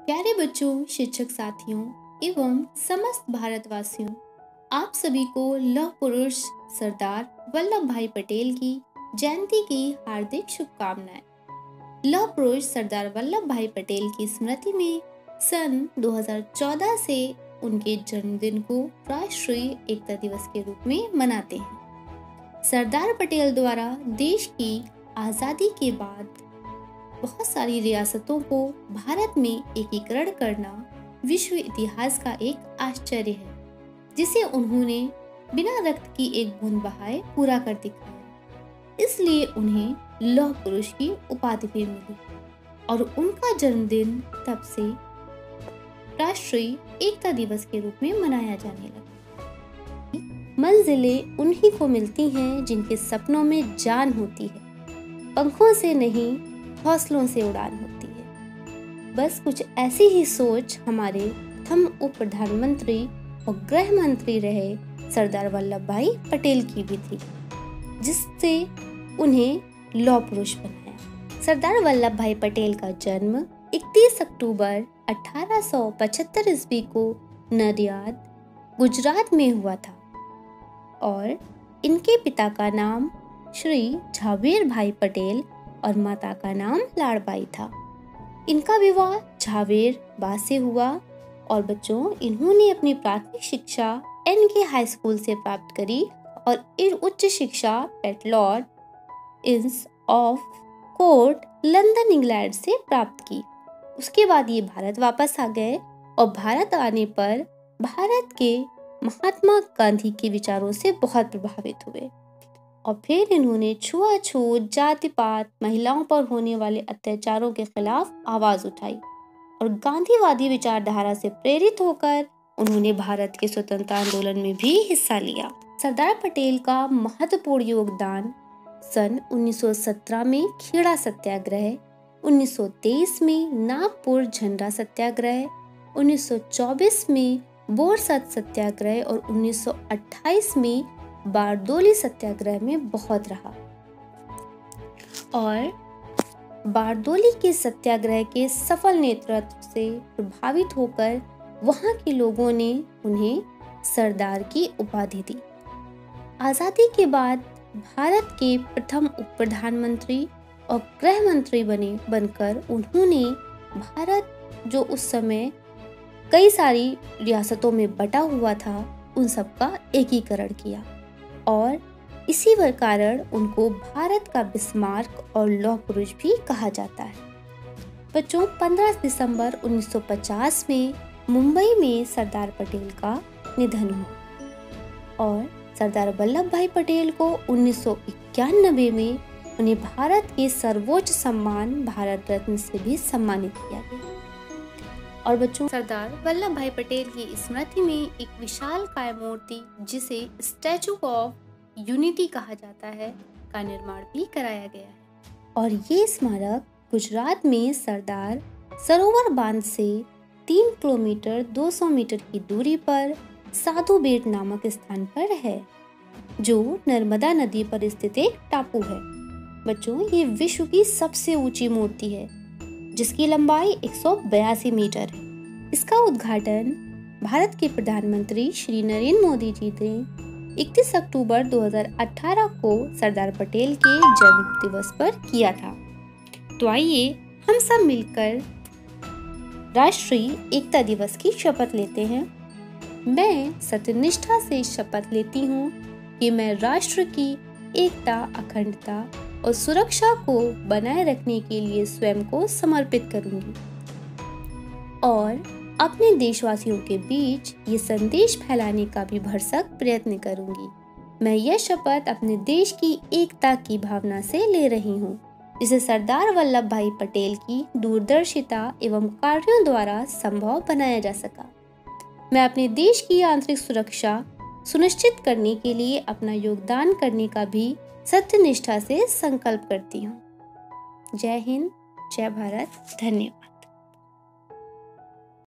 प्यारे बच्चों, शिक्षक साथियों एवं समस्त भारतवासियों, आप सभी को लौह पुरुष सरदार वल्लभ भाई पटेल की जयंती की हार्दिक शुभकामनाएं। लौह पुरुष सरदार वल्लभ भाई पटेल की स्मृति में सन 2014 से उनके जन्मदिन को राष्ट्रीय एकता दिवस के रूप में मनाते हैं। सरदार पटेल द्वारा देश की आज़ादी के बाद बहुत सारी रियासतों को भारत में एकीकरण करना विश्व इतिहास का एक आश्चर्य है, जिसे उन्होंने बिना रक्त की एक बूंद बहाए पूरा कर दिखाया। इसलिए उन्हें लौह पुरुष की उपाधि भी मिली और उनका जन्मदिन तब से राष्ट्रीय एकता दिवस के रूप में मनाया जाने लगा। मंजिलें उन्हीं को मिलती हैं जिनके सपनों में जान होती है, पंखों से नहीं हौसलों से उड़ान होती है। बस कुछ ऐसी ही सोच हमारे प्रथम उप प्रधानमंत्री और गृह मंत्री रहे सरदार वल्लभ भाई पटेल की भी थी, जिससे उन्हें लौह पुरुष बनाया। सरदार वल्लभ भाई पटेल का जन्म 31 अक्टूबर 1875 ईस्वी को नडियाद, गुजरात में हुआ था और इनके पिता का नाम श्री झावेर भाई पटेल और माता का नाम लाड़बाई था। इनका विवाह झावेर बा से हुआ और बच्चों इन्होंने अपनी प्राथमिक शिक्षा NK हाई स्कूल से प्राप्त करी और उच्च शिक्षा एट लॉर्ड इंस ऑफ कोर्ट लंदन इंग्लैंड से प्राप्त की। उसके बाद ये भारत वापस आ गए और भारत आने पर भारत के महात्मा गांधी के विचारों से बहुत प्रभावित हुए और फिर इन्होंने छुआछूत, जाति पात, महिलाओं पर होने वाले अत्याचारों के खिलाफ आवाज उठाई और गांधीवादी विचारधारा से प्रेरित होकर उन्होंने भारत के स्वतंत्रता आंदोलन में भी हिस्सा लिया। सरदार पटेल का महत्वपूर्ण योगदान सन 1917 में खेड़ा सत्याग्रह, 1923 में नागपुर झंडा सत्याग्रह, 1924 में बोरसद सत्याग्रह और 1928 में बारदोली सत्याग्रह में बहुत रहा और बारदोली के सत्याग्रह के सफल नेतृत्व से प्रभावित होकर वहां के लोगों ने उन्हें सरदार की उपाधि दी। आजादी के बाद भारत के प्रथम उप प्रधानमंत्री और गृह मंत्री बनकर उन्होंने भारत, जो उस समय कई सारी रियासतों में बटा हुआ था, उन सब का एकीकरण किया और इसी कारण उनको भारत का बिस्मार्क और लौह पुरुष भी कहा जाता है। बच्चों 15 दिसंबर 1950 में मुंबई में सरदार पटेल का निधन हुआ और सरदार वल्लभ भाई पटेल को 1991 में उन्हें भारत के सर्वोच्च सम्मान भारत रत्न से भी सम्मानित किया गया। और बच्चों सरदार वल्लभ भाई पटेल की स्मृति में एक विशाल काय मूर्ति, जिसे स्टैचू ऑफ यूनिटी कहा जाता है, का निर्माण भी कराया गया है और ये स्मारक गुजरात में सरदार सरोवर बांध से 3 किलोमीटर 200 मीटर की दूरी पर साधु बेट नामक स्थान पर है, जो नर्मदा नदी पर स्थित एक टापू है। बच्चों ये विश्व की सबसे ऊंची मूर्ति है, जिसकी लंबाई 182 मीटर है। इसका उद्घाटन भारत के प्रधानमंत्री श्री नरेंद्र मोदी जी ने 31 अक्टूबर 2018 को सरदार पटेल के जन्म दिवस पर किया था। तो आइए हम सब मिलकर राष्ट्रीय एकता दिवस की शपथ लेते हैं। मैं सत्यनिष्ठा से शपथ लेती हूँ कि मैं राष्ट्र की एकता, अखंडता और सुरक्षा को बनाए रखने के लिए स्वयं को समर्पित करूंगी और अपने देशवासियों के बीच ये संदेश फैलाने का भी भरसक प्रयत्न करूंगी। मैं यह शपथ अपने देश की एकता की भावना से ले रही हूँ, जिसे सरदार वल्लभ भाई पटेल की दूरदर्शिता एवं कार्यों द्वारा संभव बनाया जा सका। मैं अपने देश की आंतरिक सुरक्षा सुनिश्चित करने के लिए अपना योगदान करने का भी सत्यनिष्ठा से संकल्प करती हूँ। जय हिंद, जय भारत, धन्यवाद।